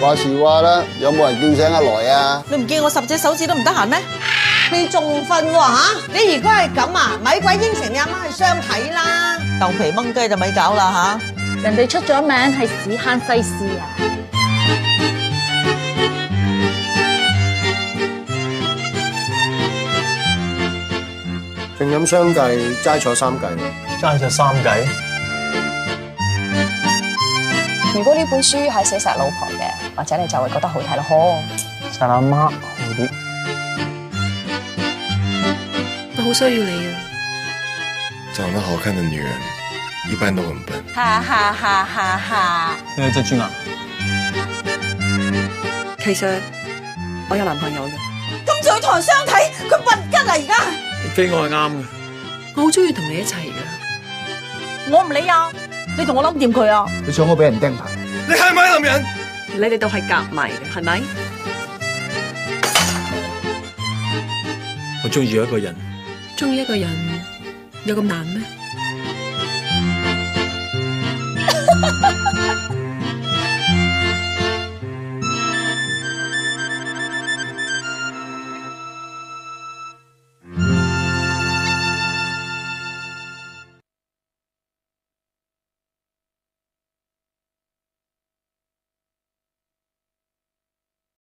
話時話啦，有冇人叫醒阿來啊？你唔見我10隻手指都唔得閒咩？你仲瞓喎嚇？你如果係咁啊，咪鬼應承你阿媽去相睇啦。豆皮炆雞就咪搞啦人哋出咗名係屎坑西施啊！正飲相計，齋坐三計。爭咗3計。如果呢本書係寫實老婆嘅，或者你就會覺得好睇咯。實阿媽好啲。我好需要你啊！長得好看的女人一般都很笨。哈哈哈哈哈！你係隻豬牙。其實我有男朋友嘅。咁就去同人相睇，佢笨吉啊！而家你飛我係啱嘅。我好中意同你一齊噶。我唔理啊！你同我諗掂佢啊！你想我俾人釘牌？你係咪男人？你哋都係夾埋嘅，係咪？我中意一個人。中意一個人有咁難咩？